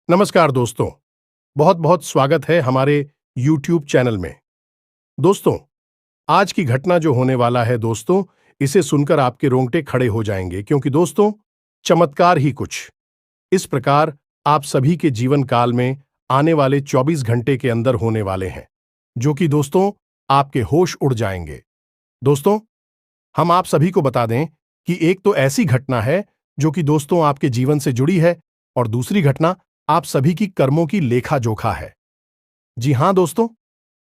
नमस्कार दोस्तों, बहुत बहुत स्वागत है हमारे YouTube चैनल में। दोस्तों, आज की घटना जो होने वाला है दोस्तों, इसे सुनकर आपके रोंगटे खड़े हो जाएंगे क्योंकि दोस्तों, चमत्कार ही कुछ इस प्रकार आप सभी के जीवन काल में आने वाले 24 घंटे के अंदर होने वाले हैं, जो कि दोस्तों आपके होश उड़ जाएंगे। दोस्तों, हम आप सभी को बता दें कि एक तो ऐसी घटना है जो कि दोस्तों आपके जीवन से जुड़ी है और दूसरी घटना आप सभी की कर्मों की लेखा जोखा है। जी हां दोस्तों,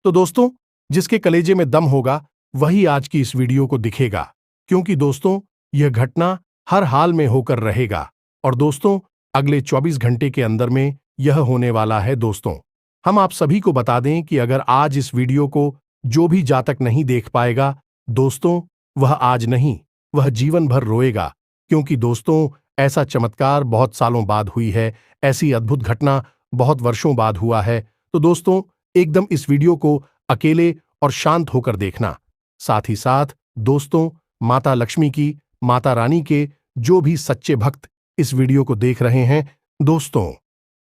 तो दोस्तों जिसके कलेजे में दम होगा वही आज की इस वीडियो को दिखेगा, क्योंकि दोस्तों यह घटना हर हाल में होकर रहेगा और दोस्तों अगले 24 घंटे के अंदर में यह होने वाला है। दोस्तों, हम आप सभी को बता दें कि अगर आज इस वीडियो को जो भी जातक नहीं देख पाएगा दोस्तों, वह आज नहीं, वह जीवन भर रोएगा, क्योंकि दोस्तों ऐसा चमत्कार बहुत सालों बाद हुई है, ऐसी अद्भुत घटना बहुत वर्षों बाद हुआ है। तो दोस्तों एकदम इस वीडियो को अकेले और शांत होकर देखना। साथ ही साथ दोस्तों माता लक्ष्मी की, माता रानी के जो भी सच्चे भक्त इस वीडियो को देख रहे हैं दोस्तों,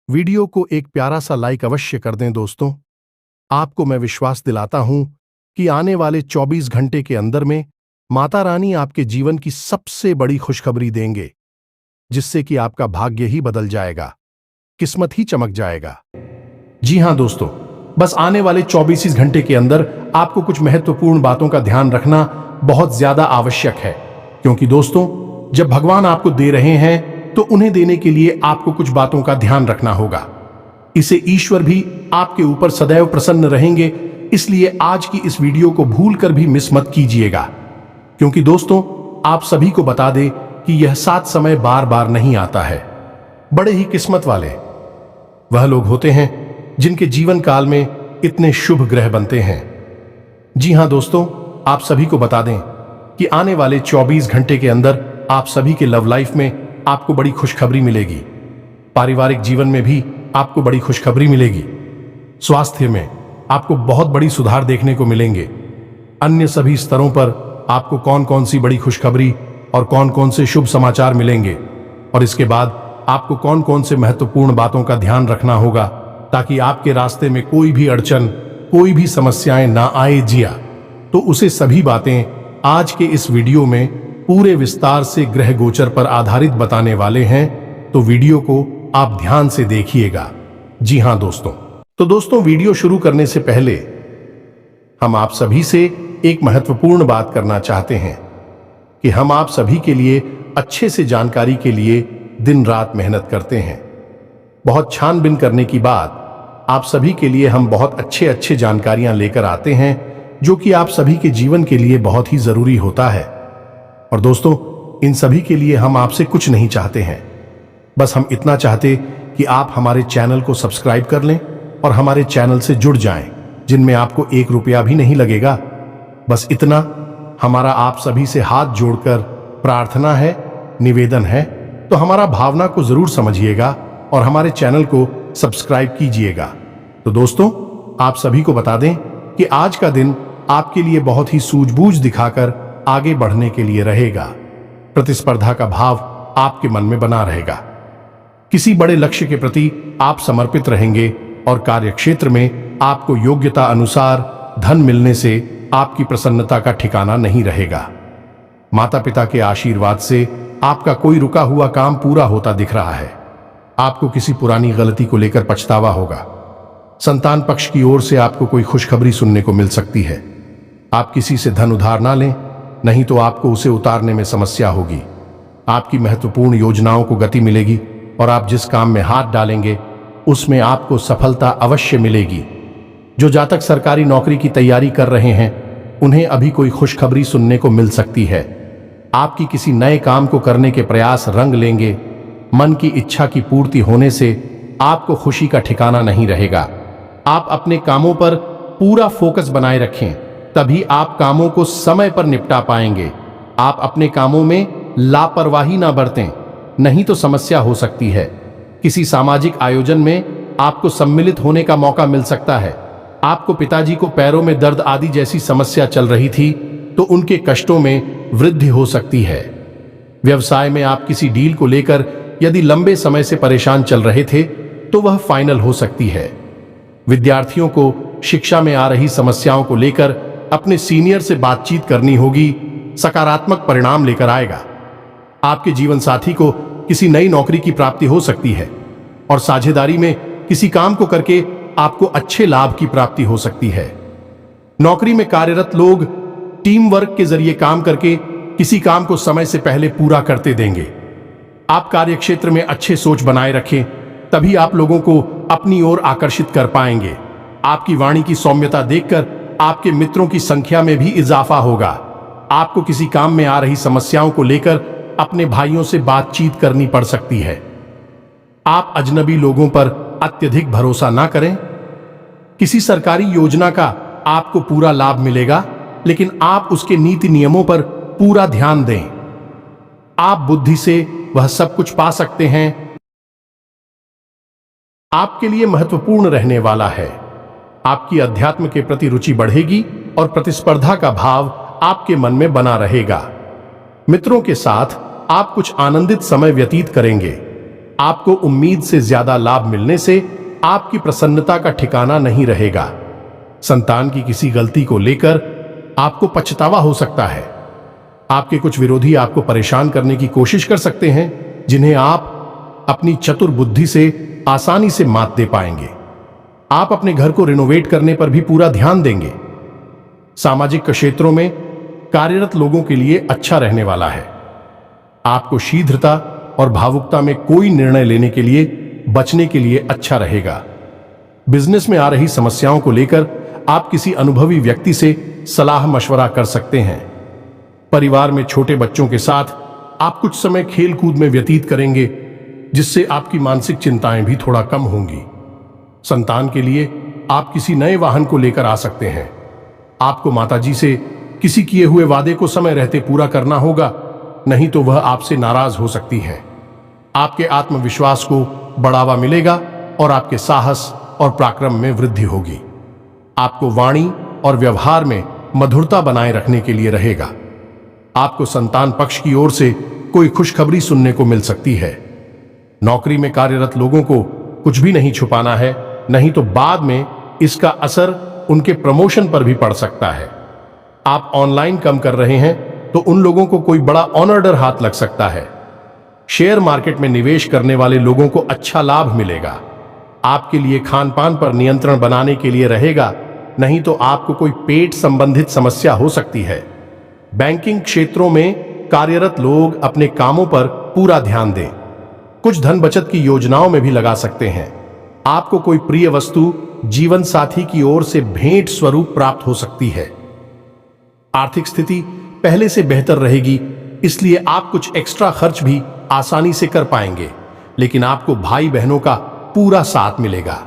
वीडियो को एक प्यारा सा लाइक अवश्य कर दें। दोस्तों, आपको मैं विश्वास दिलाता हूं कि आने वाले 24 घंटे के अंदर में माता रानी आपके जीवन की सबसे बड़ी खुशखबरी देंगे, जिससे कि आपका भाग्य ही बदल जाएगा, किस्मत ही चमक जाएगा। जी हां दोस्तों, बस आने वाले 24 घंटे के अंदर आपको कुछ महत्वपूर्ण बातों का ध्यान रखना बहुत ज्यादा आवश्यक है, क्योंकि दोस्तों जब भगवान आपको दे रहे हैं तो उन्हें देने के लिए आपको कुछ बातों का ध्यान रखना होगा। इसे ईश्वर भी आपके ऊपर सदैव प्रसन्न रहेंगे, इसलिए आज की इस वीडियो को भूलकर भी मिस मत कीजिएगा, क्योंकि दोस्तों आप सभी को बता दें कि यह सात समय बार बार नहीं आता है। बड़े ही किस्मत वाले वह लोग होते हैं जिनके जीवन काल में इतने शुभ ग्रह बनते हैं। जी हां दोस्तों, आप सभी को बता दें कि आने वाले 24 घंटे के अंदर आप सभी के लव लाइफ में आपको बड़ी खुशखबरी मिलेगी, पारिवारिक जीवन में भी आपको बड़ी खुशखबरी मिलेगी, स्वास्थ्य में आपको बहुत बड़ी सुधार देखने को मिलेंगे। अन्य सभी स्तरों पर आपको कौन कौन सी बड़ी खुशखबरी और कौन कौन से शुभ समाचार मिलेंगे और इसके बाद आपको कौन कौन से महत्वपूर्ण बातों का ध्यान रखना होगा, ताकि आपके रास्ते में कोई भी अड़चन, कोई भी समस्याएं ना आए जिया, तो उसे सभी बातें आज के इस वीडियो में पूरे विस्तार से ग्रह गोचर पर आधारित बताने वाले हैं। तो वीडियो को आप ध्यान से देखिएगा। जी हां दोस्तों, तो दोस्तों वीडियो शुरू करने से पहले हम आप सभी से एक महत्वपूर्ण बात करना चाहते हैं कि हम आप सभी के लिए अच्छे से जानकारी के लिए दिन रात मेहनत करते हैं। बहुत छानबीन करने की बाद आप सभी के लिए हम बहुत अच्छे जानकारियां लेकर आते हैं, जो कि आप सभी के जीवन के लिए बहुत ही जरूरी होता है। और दोस्तों इन सभी के लिए हम आपसे कुछ नहीं चाहते हैं, बस हम इतना चाहते कि आप हमारे चैनल को सब्सक्राइब कर लें और हमारे चैनल से जुड़ जाएं, जिनमें आपको 1 रुपया भी नहीं लगेगा। बस इतना हमारा आप सभी से हाथ जोड़कर प्रार्थना है, निवेदन है, तो हमारा भावना को जरूर समझिएगा और हमारे चैनल को सब्सक्राइब कीजिएगा। तो दोस्तों आप सभी को बता दें कि आज का दिन आपके लिए बहुत ही सूझबूझ दिखाकर आगे बढ़ने के लिए रहेगा। प्रतिस्पर्धा का भाव आपके मन में बना रहेगा, किसी बड़े लक्ष्य के प्रति आप समर्पित रहेंगे और कार्यक्षेत्र में आपको योग्यता अनुसार धन मिलने से आपकी प्रसन्नता का ठिकाना नहीं रहेगा। माता पिता के आशीर्वाद से आपका कोई रुका हुआ काम पूरा होता दिख रहा है। आपको किसी पुरानी गलती को लेकर पछतावा होगा। संतान पक्ष की ओर से आपको कोई खुशखबरी सुनने को मिल सकती है। आप किसी से धन उधार ना लें, नहीं तो आपको उसे उतारने में समस्या होगी। आपकी महत्वपूर्ण योजनाओं को गति मिलेगी और आप जिस काम में हाथ डालेंगे उसमें आपको सफलता अवश्य मिलेगी। जो जातक सरकारी नौकरी की तैयारी कर रहे हैं उन्हें अभी कोई खुशखबरी सुनने को मिल सकती है। आपकी किसी नए काम को करने के प्रयास रंग लेंगे। मन की इच्छा की पूर्ति होने से आपको खुशी का ठिकाना नहीं रहेगा। आप अपने कामों पर पूरा फोकस बनाए रखें, तभी आप कामों को समय पर निपटा पाएंगे। आप अपने कामों में लापरवाही ना बरतें, नहीं तो समस्या हो सकती है। किसी सामाजिक आयोजन में आपको सम्मिलित होने का मौका मिल सकता है। आपको पिताजी को पैरों में दर्द आदि जैसी समस्या चल रही थी, तो उनके कष्टों में वृद्धि हो सकती है। व्यवसाय में आप किसी डील को लेकर यदि लंबे समय से परेशान चल रहे थे तो वह फाइनल हो सकती है। विद्यार्थियों को शिक्षा में आ रही समस्याओं को लेकर अपने सीनियर से बातचीत करनी होगी, सकारात्मक परिणाम लेकर आएगा। आपके जीवन साथी को किसी नई नौकरी की प्राप्ति हो सकती है और साझेदारी में किसी काम को करके आपको अच्छे लाभ की प्राप्ति हो सकती है। नौकरी में कार्यरत लोग टीम वर्क के जरिए काम करके किसी काम को समय से पहले पूरा करते देंगे। आप कार्यक्षेत्र में अच्छे सोच बनाए रखें, तभी आप लोगों को अपनी ओर आकर्षित कर पाएंगे। आपकी वाणी की सौम्यता देखकर आपके मित्रों की संख्या में भी इजाफा होगा। आपको किसी काम में आ रही समस्याओं को लेकर अपने भाइयों से बातचीत करनी पड़ सकती है। आप अजनबी लोगों पर अत्यधिक भरोसा ना करें। किसी सरकारी योजना का आपको पूरा लाभ मिलेगा, लेकिन आप उसके नीति नियमों पर पूरा ध्यान दें। आप बुद्धि से वह सब कुछ पा सकते हैं। आपके लिए महत्वपूर्ण रहने वाला है। आपकी अध्यात्म के प्रति रुचि बढ़ेगी और प्रतिस्पर्धा का भाव आपके मन में बना रहेगा। मित्रों के साथ आप कुछ आनंदित समय व्यतीत करेंगे। आपको उम्मीद से ज्यादा लाभ मिलने से आपकी प्रसन्नता का ठिकाना नहीं रहेगा। संतान की किसी गलती को लेकर आपको पछतावा हो सकता है। आपके कुछ विरोधी आपको परेशान करने की कोशिश कर सकते हैं, जिन्हें आप अपनी चतुर बुद्धि से आसानी से मात दे पाएंगे। आप अपने घर को रिनोवेट करने पर भी पूरा ध्यान देंगे। सामाजिक क्षेत्रों में कार्यरत लोगों के लिए अच्छा रहने वाला है। आपको शीघ्रता और भावुकता में कोई निर्णय लेने के लिए बचने के लिए अच्छा रहेगा। बिजनेस में आ रही समस्याओं को लेकर आप किसी अनुभवी व्यक्ति से सलाह मशवरा कर सकते हैं। परिवार में छोटे बच्चों के साथ आप कुछ समय खेल कूद में व्यतीत करेंगे, जिससे आपकी मानसिक चिंताएं भी थोड़ा कम होंगी। संतान के लिए आप किसी नए वाहन को लेकर आ सकते हैं। आपको माताजी से किसी किए हुए वादे को समय रहते पूरा करना होगा, नहीं तो वह आपसे नाराज हो सकती है। आपके आत्मविश्वास को बढ़ावा मिलेगा और आपके साहस और पराक्रम में वृद्धि होगी। आपको वाणी और व्यवहार में मधुरता बनाए रखने के लिए रहेगा। आपको संतान पक्ष की ओर से कोई खुशखबरी सुनने को मिल सकती है। नौकरी में कार्यरत लोगों को कुछ भी नहीं छुपाना है, नहीं तो बाद में इसका असर उनके प्रमोशन पर भी पड़ सकता है। आप ऑनलाइन काम कर रहे हैं तो उन लोगों को कोई बड़ा ऑनर्डर हाथ लग सकता है। शेयर मार्केट में निवेश करने वाले लोगों को अच्छा लाभ मिलेगा। आपके लिए खान पान पर नियंत्रण बनाने के लिए रहेगा, नहीं तो आपको कोई पेट संबंधित समस्या हो सकती है। बैंकिंग क्षेत्रों में कार्यरत लोग अपने कामों पर पूरा ध्यान दें। कुछ धन बचत की योजनाओं में भी लगा सकते हैं। आपको कोई प्रिय वस्तु जीवन साथी की ओर से भेंट स्वरूप प्राप्त हो सकती है। आर्थिक स्थिति पहले से बेहतर रहेगी, इसलिए आप कुछ एक्स्ट्रा खर्च भी आसानी से कर पाएंगे, लेकिन आपको भाई बहनों का पूरा साथ मिलेगा।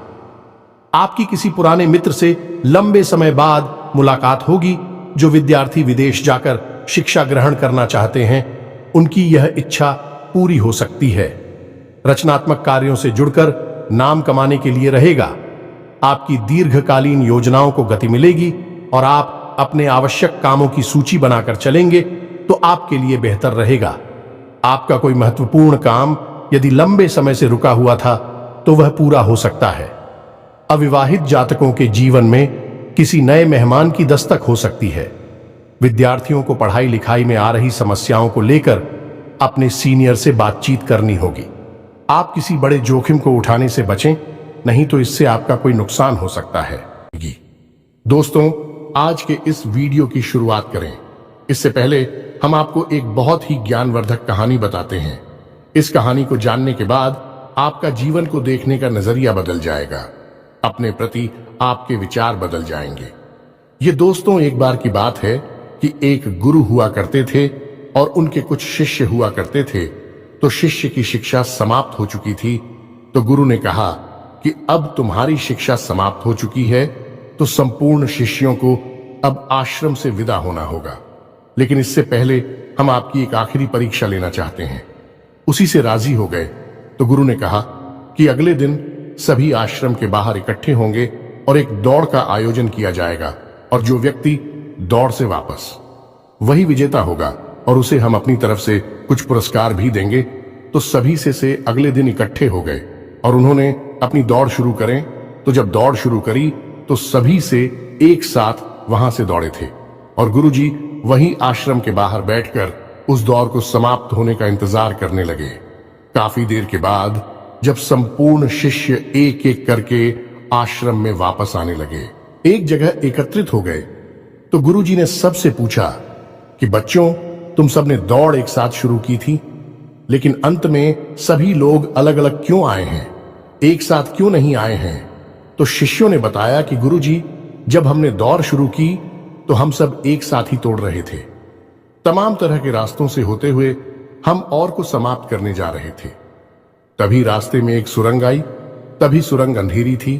आपकी किसी पुराने मित्र से लंबे समय बाद मुलाकात होगी। जो विद्यार्थी विदेश जाकर शिक्षा ग्रहण करना चाहते हैं, उनकी यह इच्छा पूरी हो सकती है। रचनात्मक कार्यों से जुड़कर नाम कमाने के लिए रहेगा। आपकी दीर्घकालीन योजनाओं को गति मिलेगी और आप अपने आवश्यक कामों की सूची बनाकर चलेंगे तो आपके लिए बेहतर रहेगा। आपका कोई महत्वपूर्ण काम यदि लंबे समय से रुका हुआ था तो वह पूरा हो सकता है। अविवाहित जातकों के जीवन में किसी नए मेहमान की दस्तक हो सकती है। विद्यार्थियों को पढ़ाई लिखाई में आ रही समस्याओं को लेकर अपने सीनियर से बातचीत करनी होगी। आप किसी बड़े जोखिम को उठाने से बचें, नहीं तो इससे आपका कोई नुकसान हो सकता है। दोस्तों, आज के इस वीडियो की शुरुआत करें। इससे पहले हम आपको एक बहुत ही ज्ञानवर्धक कहानी बताते हैं। इस कहानी को जानने के बाद आपका जीवन को देखने का नजरिया बदल जाएगा। अपने प्रति आपके विचार बदल जाएंगे। ये दोस्तों, एक बार की बात है कि एक गुरु हुआ करते थे और उनके कुछ शिष्य हुआ करते थे। तो शिष्य की शिक्षा समाप्त हो चुकी थी, तो गुरु ने कहा कि अब तुम्हारी शिक्षा समाप्त हो चुकी है, तो संपूर्ण शिष्यों को अब आश्रम से विदा होना होगा। लेकिन इससे पहले हम आपकी एक आखिरी परीक्षा लेना चाहते हैं। उसी से राजी हो गए। तो गुरु ने कहा कि अगले दिन सभी आश्रम के बाहर इकट्ठे होंगे और एक दौड़ का आयोजन किया जाएगा, और जो व्यक्ति दौड़ से वापस, वही विजेता होगा और उसे हम अपनी तरफ से कुछ पुरस्कार भी देंगे। तो सभी से अगले दिन इकट्ठे हो गए और उन्होंने अपनी दौड़ शुरू करें। तो जब दौड़ शुरू करी तो सभी से एक साथ वहां से दौड़े थे और गुरुजी वहीं आश्रम के बाहर बैठकर उस दौड़ को समाप्त होने का इंतजार करने लगे। काफी देर के बाद जब संपूर्ण शिष्य एक एक करके आश्रम में वापस आने लगे, एक जगह एकत्रित हो गए, तो गुरुजी ने सबसे पूछा कि बच्चों, तुम सबने दौड़ एक साथ शुरू की थी, लेकिन अंत में सभी लोग अलग अलग क्यों आए हैं, एक साथ क्यों नहीं आए हैं? तो शिष्यों ने बताया कि गुरुजी, जब हमने दौड़ शुरू की तो हम सब एक साथ ही तोड़ रहे थे। तमाम तरह के रास्तों से होते हुए हम और को समाप्त करने जा रहे थे। तभी रास्ते में एक सुरंग आई। तभी सुरंग अंधेरी थी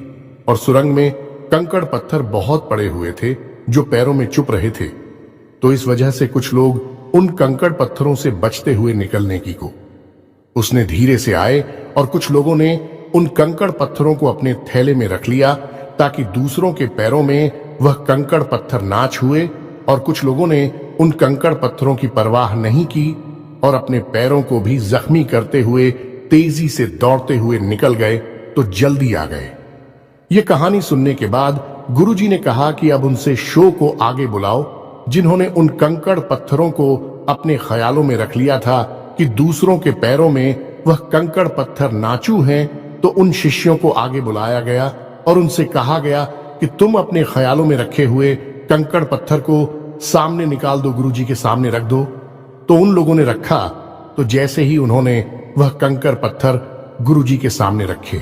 और सुरंग में कंकड़ पत्थर बहुत पड़े हुए थे जो पैरों में चुप रहे थे। तो इस वजह से कुछ लोग उन कंकड़ पत्थरों से बचते हुए निकलने की को उसने धीरे से आए और कुछ लोगों ने उन कंकड़ पत्थरों को अपने थैले में रख लिया ताकि दूसरों के पैरों में वह कंकड़ पत्थर ना छुए, और कुछ लोगों ने उन कंकड़ पत्थरों की परवाह नहीं की और अपने पैरों को भी जख्मी करते हुए तेजी से दौड़ते हुए निकल गए तो जल्दी आ गए। ये कहानी सुनने के बाद गुरुजी ने कहा कि अब उनसे शो को आगे बुलाओ, जिन्होंने उन कंकड़ पत्थरों को अपने ख्यालों में रख लिया था कि दूसरों के पैरों में वह कंकड़ पत्थर नाचू हैं। तो उन शिष्यों को आगे बुलाया गया और उनसे कहा गया कि तुम अपने ख्यालों में रखे हुए कंकड़ पत्थर को सामने निकाल दो, गुरुजी के सामने रख दो। तो उन लोगों ने रखा। तो जैसे ही उन्होंने वह कंकड़ पत्थर गुरुजी के सामने रखे,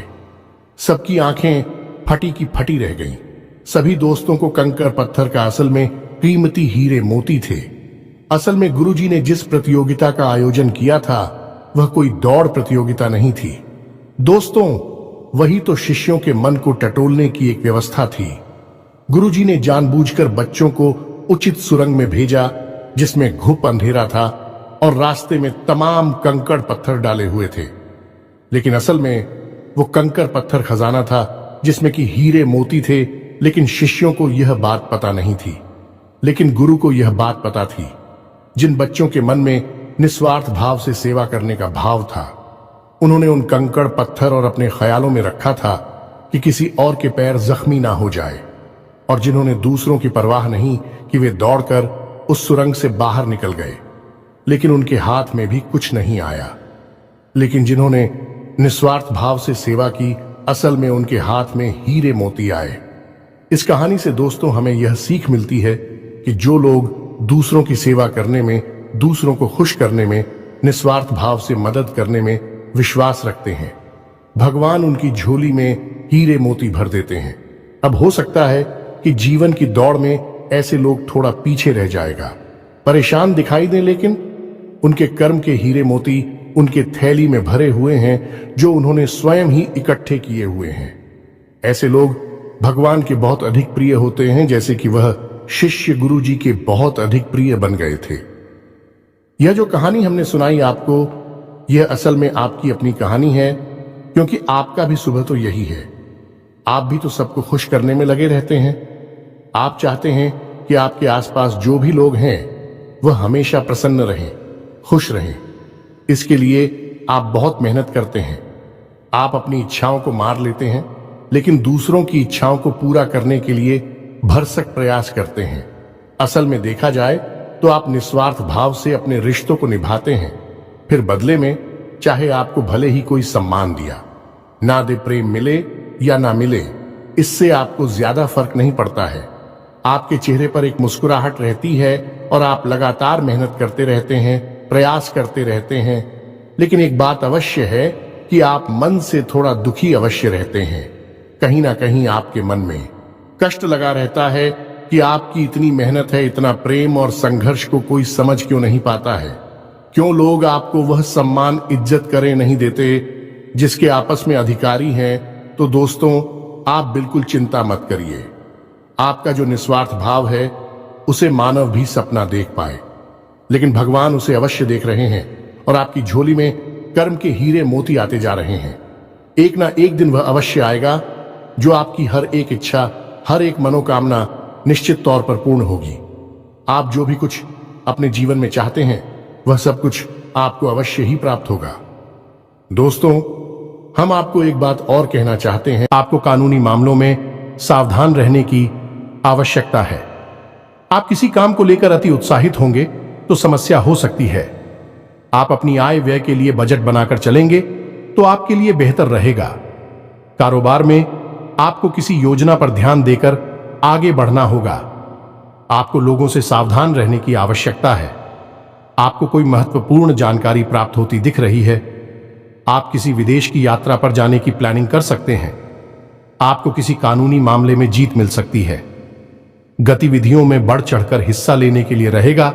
सबकी आंखें फटी की फटी रह गईं। सभी दोस्तों को कंकड़ पत्थर का असल में कीमती हीरे मोती थे। असल में गुरुजी ने जिस प्रतियोगिता का आयोजन किया था वह कोई दौड़ प्रतियोगिता नहीं थी दोस्तों, वही तो शिष्यों के मन को टटोलने की एक व्यवस्था थी। गुरुजी ने जानबूझकर बच्चों को उचित सुरंग में भेजा जिसमें घुप अंधेरा था और रास्ते में तमाम कंकड़ पत्थर डाले हुए थे, लेकिन असल में वो कंकड़ पत्थर खजाना था जिसमें कि हीरे मोती थे। लेकिन शिष्यों को यह बात पता नहीं थी, लेकिन गुरु को यह बात पता थी। जिन बच्चों के मन में निस्वार्थ भाव से सेवा करने का भाव था, उन्होंने उन कंकड़ पत्थर और अपने ख्यालों में रखा था कि किसी और के पैर जख्मी ना हो जाए, और जिन्होंने दूसरों की परवाह नहीं कि वे दौड़कर उस सुरंग से बाहर निकल गए, लेकिन उनके हाथ में भी कुछ नहीं आया। लेकिन जिन्होंने निस्वार्थ भाव से सेवा की, असल में उनके हाथ में हीरे मोती आए। इस कहानी से दोस्तों हमें यह सीख मिलती है कि जो लोग दूसरों की सेवा करने में, दूसरों को खुश करने में, निस्वार्थ भाव से मदद करने में विश्वास रखते हैं, भगवान उनकी झोली में हीरे मोती भर देते हैं। अब हो सकता है कि जीवन की दौड़ में ऐसे लोग थोड़ा पीछे रह जाएगा, परेशान दिखाई दें, लेकिन उनके कर्म के हीरे मोती उनके थैली में भरे हुए हैं जो उन्होंने स्वयं ही इकट्ठे किए हुए हैं। ऐसे लोग भगवान के बहुत अधिक प्रिय होते हैं, जैसे कि वह शिष्य गुरुजी के बहुत अधिक प्रिय बन गए थे। यह जो कहानी हमने सुनाई आपको, यह असल में आपकी अपनी कहानी है, क्योंकि आपका भी सुबह तो यही है। आप भी तो सबको खुश करने में लगे रहते हैं। आप चाहते हैं कि आपके आसपास जो भी लोग हैं वह हमेशा प्रसन्न रहें, खुश रहें। इसके लिए आप बहुत मेहनत करते हैं। आप अपनी इच्छाओं को मार लेते हैं, लेकिन दूसरों की इच्छाओं को पूरा करने के लिए भरसक प्रयास करते हैं। असल में देखा जाए तो आप निस्वार्थ भाव से अपने रिश्तों को निभाते हैं, फिर बदले में चाहे आपको भले ही कोई सम्मान दिया ना दे, प्रेम मिले या ना मिले, इससे आपको ज्यादा फर्क नहीं पड़ता है। आपके चेहरे पर एक मुस्कुराहट रहती है और आप लगातार मेहनत करते रहते हैं, प्रयास करते रहते हैं। लेकिन एक बात अवश्य है कि आप मन से थोड़ा दुखी अवश्य रहते हैं। कहीं ना कहीं आपके मन में कष्ट लगा रहता है कि आपकी इतनी मेहनत है, इतना प्रेम और संघर्ष को कोई समझ क्यों नहीं पाता है। क्यों लोग आपको वह सम्मान, इज्जत करे नहीं देते जिसके आपस में अधिकारी हैं। तो दोस्तों, आप बिल्कुल चिंता मत करिए। आपका जो निस्वार्थ भाव है उसे मानव भी सपना देख पाए, लेकिन भगवान उसे अवश्य देख रहे हैं और आपकी झोली में कर्म के हीरे मोती आते जा रहे हैं। एक ना एक दिन वह अवश्य आएगा जो आपकी हर एक इच्छा, हर एक मनोकामना निश्चित तौर पर पूर्ण होगी। आप जो भी कुछ अपने जीवन में चाहते हैं वह सब कुछ आपको अवश्य ही प्राप्त होगा। दोस्तों, हम आपको एक बात और कहना चाहते हैं, आपको कानूनी मामलों में सावधान रहने की आवश्यकता है। आप किसी काम को लेकर अति उत्साहित होंगे तो समस्या हो सकती है। आप अपनी आय व्यय के लिए बजट बनाकर चलेंगे तो आपके लिए बेहतर रहेगा। कारोबार में आपको किसी योजना पर ध्यान देकर आगे बढ़ना होगा। आपको लोगों से सावधान रहने की आवश्यकता है। आपको कोई महत्वपूर्ण जानकारी प्राप्त होती दिख रही है। आप किसी विदेश की यात्रा पर जाने की प्लानिंग कर सकते हैं। आपको किसी कानूनी मामले में जीत मिल सकती है। गतिविधियों में बढ़ चढ़कर हिस्सा लेने के लिए रहेगा।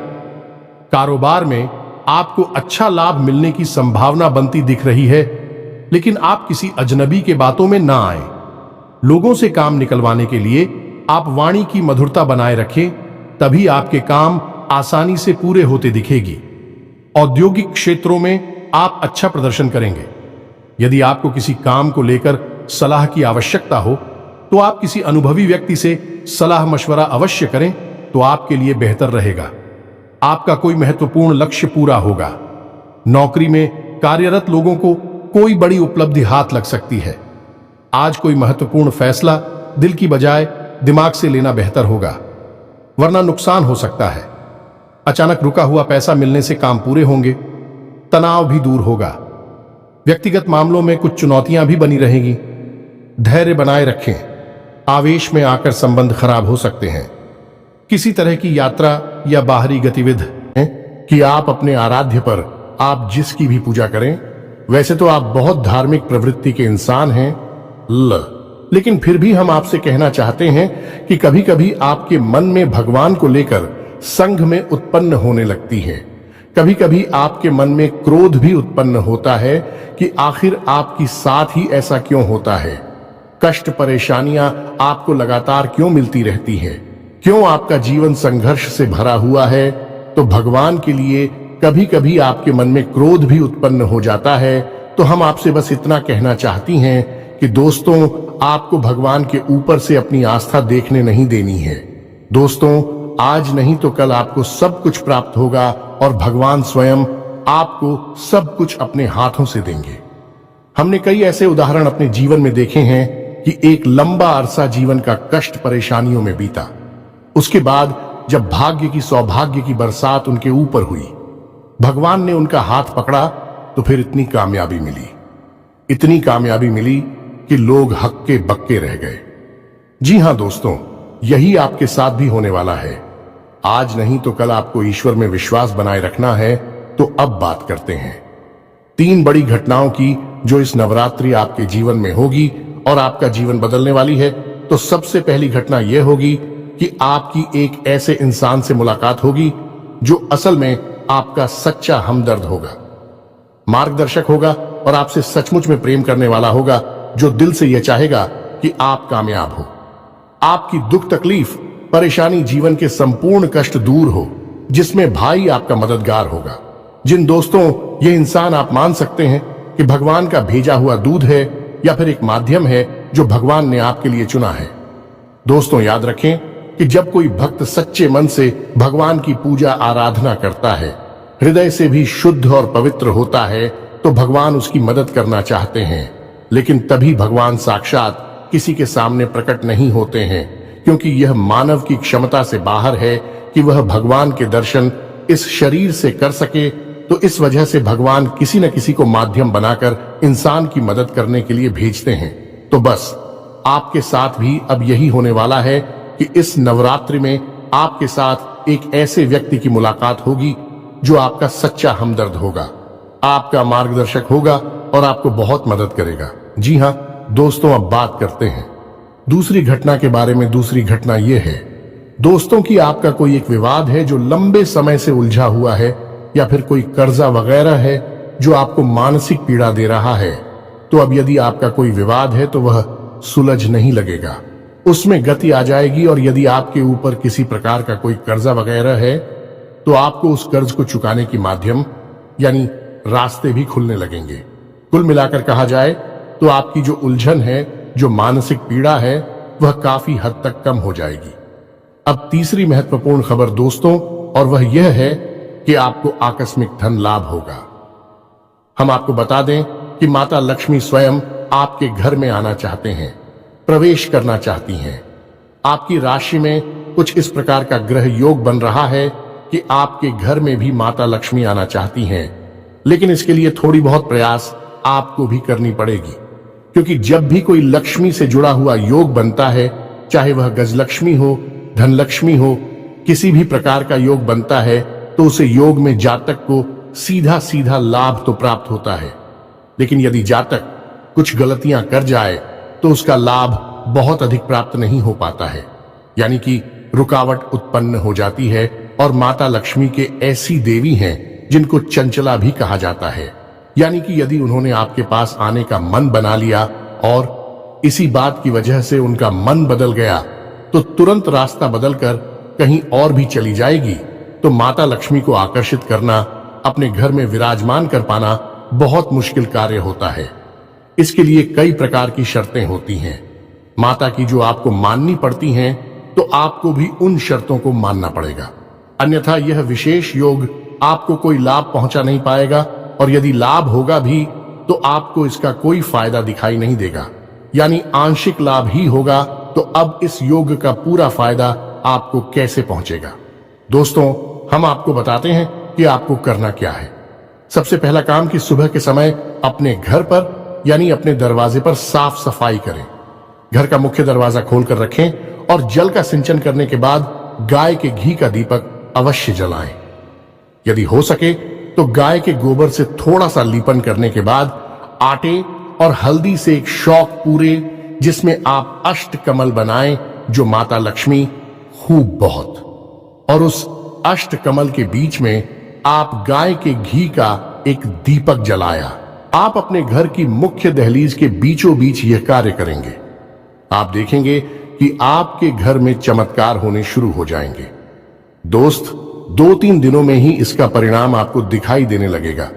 कारोबार में आपको अच्छा लाभ मिलने की संभावना बनती दिख रही है, लेकिन आप किसी अजनबी के बातों में ना आए। लोगों से काम निकलवाने के लिए आप वाणी की मधुरता बनाए रखें, तभी आपके काम आसानी से पूरे होते दिखेगी। औद्योगिक क्षेत्रों में आप अच्छा प्रदर्शन करेंगे। यदि आपको किसी काम को लेकर सलाह की आवश्यकता हो तो आप किसी अनुभवी व्यक्ति से सलाह मशवरा अवश्य करें, तो आपके लिए बेहतर रहेगा। आपका कोई महत्वपूर्ण लक्ष्य पूरा होगा। नौकरी में कार्यरत लोगों को कोई बड़ी उपलब्धि हाथ लग सकती है। आज कोई महत्वपूर्ण फैसला दिल की बजाय दिमाग से लेना बेहतर होगा, वरना नुकसान हो सकता है। अचानक रुका हुआ पैसा मिलने से काम पूरे होंगे। तनाव भी दूर होगा। व्यक्तिगत मामलों में कुछ चुनौतियां भी बनी रहेंगी। धैर्य बनाए रखें। आवेश में आकर संबंध खराब हो सकते हैं। किसी तरह की यात्रा या बाहरी गतिविधि है कि आप अपने आराध्य पर आप जिसकी भी पूजा करें। वैसे तो आप बहुत धार्मिक प्रवृत्ति के इंसान हैं, लेकिन फिर भी हम आपसे कहना चाहते हैं कि कभी कभी आपके मन में भगवान को लेकर संघ में उत्पन्न होने लगती है। कभी कभी आपके मन में क्रोध भी उत्पन्न होता है कि आखिर आपकी साथ ही ऐसा क्यों होता है। कष्ट परेशानियां आपको लगातार क्यों मिलती रहती हैं? क्यों आपका जीवन संघर्ष से भरा हुआ है? तो भगवान के लिए कभी कभी आपके मन में क्रोध भी उत्पन्न हो जाता है। तो हम आपसे बस इतना कहना चाहती हैं कि दोस्तों, आपको भगवान के ऊपर से अपनी आस्था देखने नहीं देनी है। दोस्तों, आज नहीं तो कल आपको सब कुछ प्राप्त होगा और भगवान स्वयं आपको सब कुछ अपने हाथों से देंगे। हमने कई ऐसे उदाहरण अपने जीवन में देखे हैं कि एक लंबा अरसा जीवन का कष्ट परेशानियों में बीता। उसके बाद जब भाग्य की सौभाग्य की बरसात उनके ऊपर हुई, भगवान ने उनका हाथ पकड़ा, तो फिर इतनी कामयाबी मिली कि लोग हक्के बक्के रह गए। जी हां दोस्तों, यही आपके साथ भी होने वाला है। आज नहीं तो कल आपको ईश्वर में विश्वास बनाए रखना है। तो अब बात करते हैं 3 बड़ी घटनाओं की जो इस नवरात्रि आपके जीवन में होगी और आपका जीवन बदलने वाली है। तो सबसे पहली घटना यह होगी कि आपकी एक ऐसे इंसान से मुलाकात होगी जो असल में आपका सच्चा हमदर्द होगा, मार्गदर्शक होगा और आपसे सचमुच में प्रेम करने वाला होगा, जो दिल से यह चाहेगा कि आप कामयाब हो। आपकी दुख तकलीफ परेशानी जीवन के संपूर्ण कष्ट दूर हो, जिसमें भाई आपका मददगार होगा। जिन दोस्तों, ये इंसान आप मान सकते हैं कि भगवान का भेजा हुआ दूध है या फिर एक माध्यम है जो भगवान ने आपके लिए चुना है। दोस्तों, याद रखें कि जब कोई भक्त सच्चे मन से भगवान की पूजा आराधना करता है, हृदय से भी शुद्ध और पवित्र होता है, तो भगवान उसकी मदद करना चाहते हैं। लेकिन तभी भगवान साक्षात किसी के सामने प्रकट नहीं होते हैं, क्योंकि यह मानव की क्षमता से बाहर है कि वह भगवान के दर्शन इस शरीर से कर सके। तो इस वजह से भगवान किसी न किसी को माध्यम बनाकर इंसान की मदद करने के लिए भेजते हैं। तो बस आपके साथ भी अब यही होने वाला है कि इस नवरात्रि में आपके साथ एक ऐसे व्यक्ति की मुलाकात होगी जो आपका सच्चा हमदर्द होगा, आपका मार्गदर्शक होगा और आपको बहुत मदद करेगा। जी हाँ दोस्तों, अब बात करते हैं दूसरी घटना के बारे में। दूसरी घटना यह है दोस्तों कि आपका कोई एक विवाद है जो लंबे समय से उलझा हुआ है, या फिर कोई कर्जा वगैरह है जो आपको मानसिक पीड़ा दे रहा है। तो अब यदि आपका कोई विवाद है तो वह सुलझ नहीं लगेगा, उसमें गति आ जाएगी। और यदि आपके ऊपर किसी प्रकार का कोई कर्जा वगैरह है तो आपको उस कर्ज को चुकाने की माध्यम यानी रास्ते भी खुलने लगेंगे। कुल मिलाकर कहा जाए तो आपकी जो उलझन है, जो मानसिक पीड़ा है, वह काफी हद तक कम हो जाएगी। अब तीसरी महत्वपूर्ण खबर दोस्तों, और वह यह है कि आपको आकस्मिक धन लाभ होगा। हम आपको बता दें कि माता लक्ष्मी स्वयं आपके घर में आना चाहते हैं, प्रवेश करना चाहती हैं। आपकी राशि में कुछ इस प्रकार का ग्रह योग बन रहा है कि आपके घर में भी माता लक्ष्मी आना चाहती हैं, लेकिन इसके लिए थोड़ी बहुत प्रयास आपको भी करनी पड़ेगी, क्योंकि जब भी कोई लक्ष्मी से जुड़ा हुआ योग बनता है, चाहे वह गजलक्ष्मी हो, धनलक्ष्मी हो, किसी भी प्रकार का योग बनता है, तो उसे योग में जातक को सीधा सीधा लाभ तो प्राप्त होता है, लेकिन यदि जातक कुछ गलतियां कर जाए तो उसका लाभ बहुत अधिक प्राप्त नहीं हो पाता है, यानी कि रुकावट उत्पन्न हो जाती है। और माता लक्ष्मी के ऐसी देवी हैं जिनको चंचला भी कहा जाता है, यानी कि यदि उन्होंने आपके पास आने का मन बना लिया और इसी बात की वजह से उनका मन बदल गया, तो तुरंत रास्ता बदलकर कहीं और भी चली जाएगी। तो माता लक्ष्मी को आकर्षित करना, अपने घर में विराजमान कर पाना बहुत मुश्किल कार्य होता है। इसके लिए कई प्रकार की शर्तें होती हैं, माता की जो आपको माननी पड़ती हैं, तो आपको भी उन शर्तों को मानना पड़ेगा, अन्यथा यह विशेष योग आपको कोई लाभ पहुंचा नहीं पाएगा, और यदि लाभ होगा भी तो आपको इसका कोई फायदा दिखाई नहीं देगा, यानी आंशिक लाभ ही होगा। तो अब इस योग का पूरा फायदा आपको कैसे पहुंचेगा? दोस्तों, हम आपको बताते हैं कि आपको करना क्या है। सबसे पहला काम कि सुबह के समय अपने घर पर यानी अपने दरवाजे पर साफ सफाई करें। घर का मुख्य दरवाजा खोलकर रखें और जल का सिंचन करने के बाद गाय के घी का दीपक अवश्य जलाएं। यदि हो सके तो गाय के गोबर से थोड़ा सा लीपन करने के बाद आटे और हल्दी से एक शौक पूरे, जिसमें आप अष्टकमल बनाएं, जो माता लक्ष्मी खूब बहुत, और उस अष्टकमल के बीच में आप गाय के घी का एक दीपक जलाया। आप अपने घर की मुख्य दहलीज के बीचों बीच यह कार्य करेंगे। आप देखेंगे कि आपके घर में चमत्कार होने शुरू हो जाएंगे। दोस्त, 2-3 दिनों में ही इसका परिणाम आपको दिखाई देने लगेगा।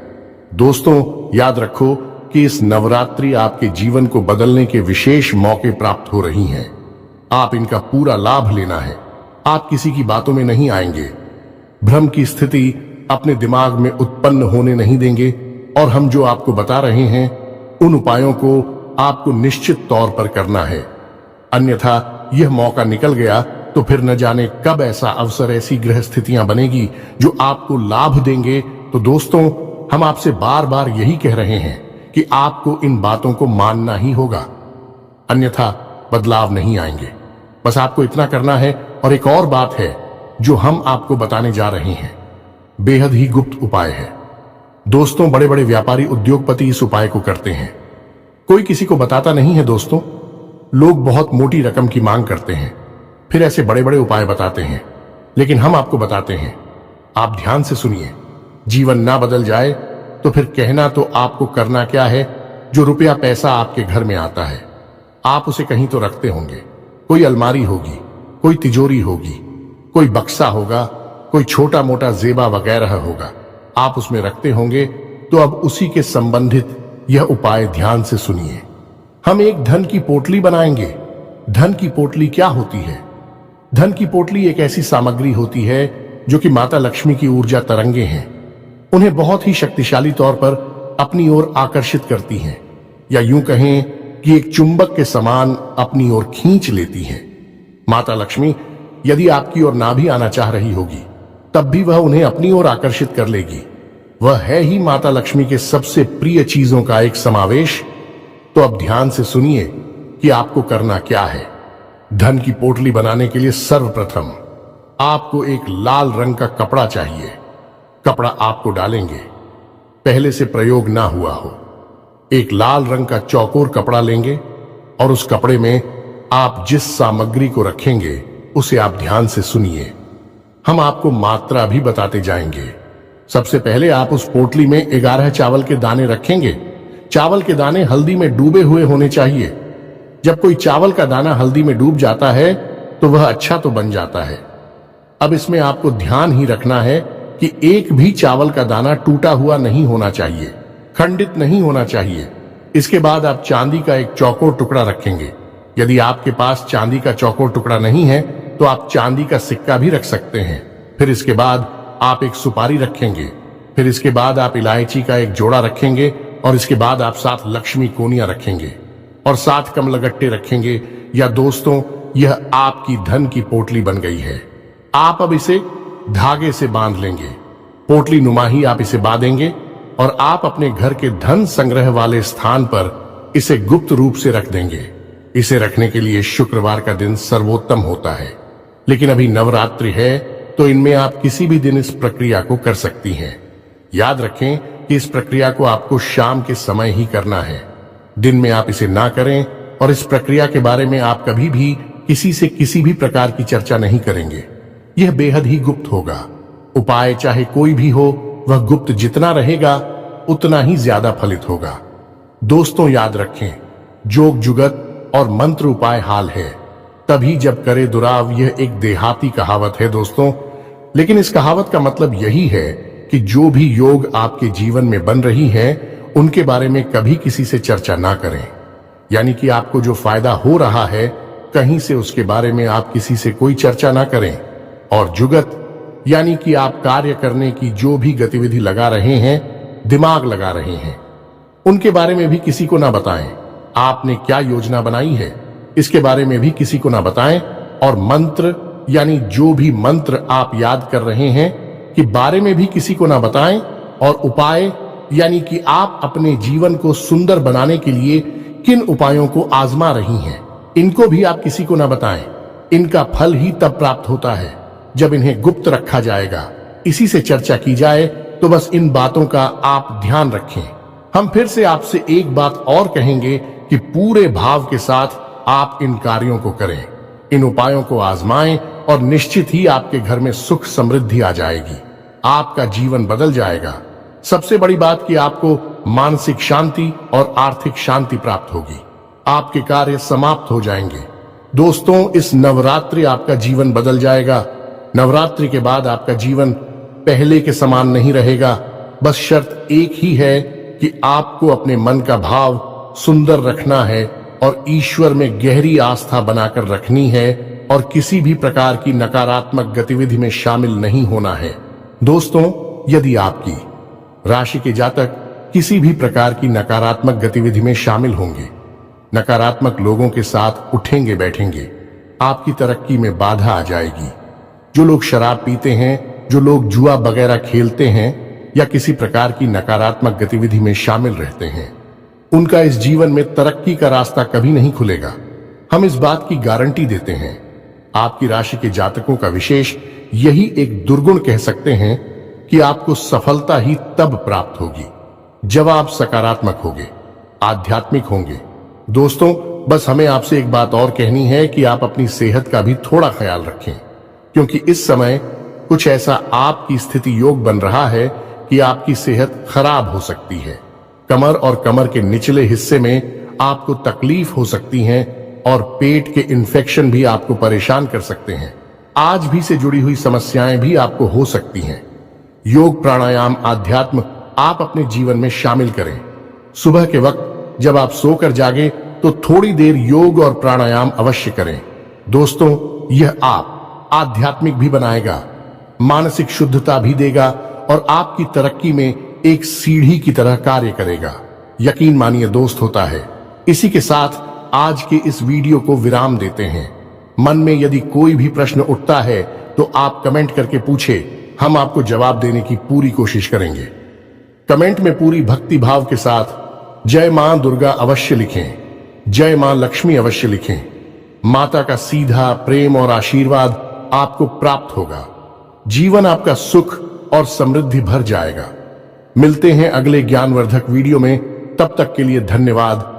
दोस्तों, याद रखो कि इस नवरात्रि आपके जीवन को बदलने के विशेष मौके प्राप्त हो रही हैं। आप इनका पूरा लाभ लेना है। आप किसी की बातों में नहीं आएंगे, भ्रम की स्थिति अपने दिमाग में उत्पन्न होने नहीं देंगे, और हम जो आपको बता रहे हैं उन उपायों को आपको निश्चित तौर पर करना है, अन्यथा यह मौका निकल गया तो फिर न जाने कब ऐसा अवसर, ऐसी ग्रह स्थितियां बनेगी जो आपको लाभ देंगे। तो दोस्तों, हम आपसे बार बार यही कह रहे हैं कि आपको इन बातों को मानना ही होगा, अन्यथा बदलाव नहीं आएंगे। बस आपको इतना करना है। और एक और बात है जो हम आपको बताने जा रहे हैं, बेहद ही गुप्त उपाय है। दोस्तों, बड़े बड़े व्यापारी, उद्योगपति इस उपाय को करते हैं, कोई किसी को बताता नहीं है। दोस्तों, लोग बहुत मोटी रकम की मांग करते हैं, फिर ऐसे बड़े बड़े उपाय बताते हैं, लेकिन हम आपको बताते हैं। आप ध्यान से सुनिए। जीवन ना बदल जाए तो फिर कहना तो आपको करना क्या है। जो रुपया पैसा आपके घर में आता है, आप उसे कहीं तो रखते होंगे। कोई अलमारी होगी, कोई तिजोरी होगी, कोई बक्सा होगा, कोई छोटा मोटा जेबा वगैरह होगा, आप उसमें रखते होंगे। तो अब उसी के संबंधित यह उपाय ध्यान से सुनिए। हम एक धन की पोटली बनाएंगे। धन की पोटली क्या होती है? धन की पोटली एक ऐसी सामग्री होती है जो कि माता लक्ष्मी की ऊर्जा तरंगे हैं, उन्हें बहुत ही शक्तिशाली तौर पर अपनी ओर आकर्षित करती हैं, या यूं कहें कि एक चुंबक के समान अपनी ओर खींच लेती हैं। माता लक्ष्मी यदि आपकी ओर ना भी आना चाह रही होगी, तब भी वह उन्हें अपनी ओर आकर्षित कर लेगी। वह है ही माता लक्ष्मी के सबसे प्रिय चीजों का एक समावेश। तो अब ध्यान से सुनिए कि आपको करना क्या है। धन की पोटली बनाने के लिए सर्वप्रथम आपको एक लाल रंग का कपड़ा चाहिए। कपड़ा आपको डालेंगे, पहले से प्रयोग ना हुआ हो। एक लाल रंग का चौकोर कपड़ा लेंगे और उस कपड़े में आप जिस सामग्री को रखेंगे उसे आप ध्यान से सुनिए। हम आपको मात्रा भी बताते जाएंगे। सबसे पहले आप उस पोटली में 11 चावल के दाने रखेंगे। चावल के दाने हल्दी में डूबे हुए होने चाहिए। जब कोई चावल का दाना हल्दी में डूब जाता है तो वह अच्छा तो बन जाता है। अब इसमें आपको ध्यान ही रखना है कि एक भी चावल का दाना टूटा हुआ नहीं होना चाहिए, खंडित नहीं होना चाहिए। इसके बाद आप चांदी का एक चौकोर टुकड़ा रखेंगे। यदि आपके पास चांदी का चौकोर टुकड़ा नहीं है तो आप चांदी का सिक्का भी रख सकते हैं। फिर इसके बाद आप एक सुपारी रखेंगे। फिर इसके बाद आप इलायची का एक जोड़ा रखेंगे और इसके बाद आप 7 लक्ष्मी कोनियां रखेंगे। और 7 कमलगट्टे रखेंगे, या दोस्तों यह आपकी धन की पोटली बन गई है। आप अब इसे धागे से बांध लेंगे, पोटली नुमा ही आप इसे बांधेंगे और आप अपने घर के धन संग्रह वाले स्थान पर इसे गुप्त रूप से रख देंगे। इसे रखने के लिए शुक्रवार का दिन सर्वोत्तम होता है, लेकिन अभी नवरात्रि है तो इनमें आप किसी भी दिन इस प्रक्रिया को कर सकती हैं। याद रखें कि इस प्रक्रिया को आपको शाम के समय ही करना है, दिन में आप इसे ना करें, और इस प्रक्रिया के बारे में आप कभी भी किसी से किसी भी प्रकार की चर्चा नहीं करेंगे। यह बेहद ही गुप्त होगा। उपाय चाहे कोई भी हो, वह गुप्त जितना रहेगा उतना ही ज्यादा फलित होगा। दोस्तों याद रखें, जोग जुगत और मंत्र उपाय हाल है, तभी जब करे दुराव। यह एक देहाती कहावत है दोस्तों, लेकिन इस कहावत का मतलब यही है कि जो भी योग आपके जीवन में बन रही हैं, उनके बारे में कभी किसी से चर्चा ना करें। यानी कि आपको जो फायदा हो रहा है कहीं से, उसके बारे में आप किसी से कोई चर्चा ना करें। और जुगत यानी कि आप कार्य करने की जो भी गतिविधि लगा रहे हैं, दिमाग लगा रहे हैं, उनके बारे में भी किसी को ना बताएं। आपने क्या योजना बनाई है इसके बारे में भी किसी को ना बताएं। और मंत्र यानी जो भी मंत्र आप याद कर रहे हैं कि बारे में भी किसी को ना बताएं। और उपाय यानी कि आप अपने जीवन को सुंदर बनाने के लिए किन उपायों को आजमा रही हैं, इनको भी आप किसी को ना बताएं। इनका फल ही तब प्राप्त होता है जब इन्हें गुप्त रखा जाएगा, इसी से चर्चा की जाए। तो बस इन बातों का आप ध्यान रखें। हम फिर से आपसे एक बात और कहेंगे कि पूरे भाव के साथ आप इन कार्यों को करें, इन उपायों को आजमाएं, और निश्चित ही आपके घर में सुख समृद्धि आ जाएगी, आपका जीवन बदल जाएगा। सबसे बड़ी बात कि आपको मानसिक शांति और आर्थिक शांति प्राप्त होगी, आपके कार्य समाप्त हो जाएंगे। दोस्तों इस नवरात्रि आपका जीवन बदल जाएगा। नवरात्रि के बाद आपका जीवन पहले के समान नहीं रहेगा। बस शर्त एक ही है कि आपको अपने मन का भाव सुंदर रखना है और ईश्वर में गहरी आस्था बनाकर रखनी है, और किसी भी प्रकार की नकारात्मक गतिविधि में शामिल नहीं होना है। दोस्तों यदि आपकी राशि के जातक किसी भी प्रकार की नकारात्मक गतिविधि में शामिल होंगे, नकारात्मक लोगों के साथ उठेंगे बैठेंगे, आपकी तरक्की में बाधा आ जाएगी। जो लोग शराब पीते हैं, जो लोग जुआ वगैरह खेलते हैं, या किसी प्रकार की नकारात्मक गतिविधि में शामिल रहते हैं, उनका इस जीवन में तरक्की का रास्ता कभी नहीं खुलेगा। हम इस बात की गारंटी देते हैं। आपकी राशि के जातकों का विशेष यही एक दुर्गुण कह सकते हैं कि आपको सफलता ही तब प्राप्त होगी जब आप सकारात्मक होंगे, आध्यात्मिक होंगे। दोस्तों बस हमें आपसे एक बात और कहनी है कि आप अपनी सेहत का भी थोड़ा ख्याल रखें, क्योंकि इस समय कुछ ऐसा आपकी स्थिति योग बन रहा है कि आपकी सेहत खराब हो सकती है। कमर और कमर के निचले हिस्से में आपको तकलीफ हो सकती है, और पेट के इन्फेक्शन भी आपको परेशान कर सकते हैं। आज भी से जुड़ी हुई समस्याएं भी आपको हो सकती हैं। योग प्राणायाम आध्यात्म आप अपने जीवन में शामिल करें। सुबह के वक्त जब आप सोकर जागे तो थोड़ी देर योग और प्राणायाम अवश्य करें। दोस्तों यह आप आध्यात्मिक भी बनाएगा, मानसिक शुद्धता भी देगा, और आपकी तरक्की में एक सीढ़ी की तरह कार्य करेगा। यकीन मानिए दोस्त होता है। इसी के साथ आज के इस वीडियो को विराम देते हैं। मन में यदि कोई भी प्रश्न उठता है तो आप कमेंट करके पूछे, हम आपको जवाब देने की पूरी कोशिश करेंगे। कमेंट में पूरी भक्ति भाव के साथ जय मां दुर्गा अवश्य लिखें, जय मां लक्ष्मी अवश्य लिखें। माता का सीधा प्रेम और आशीर्वाद आपको प्राप्त होगा। जीवन आपका सुख और समृद्धि भर जाएगा। मिलते हैं अगले ज्ञानवर्धक वीडियो में, तब तक के लिए धन्यवाद।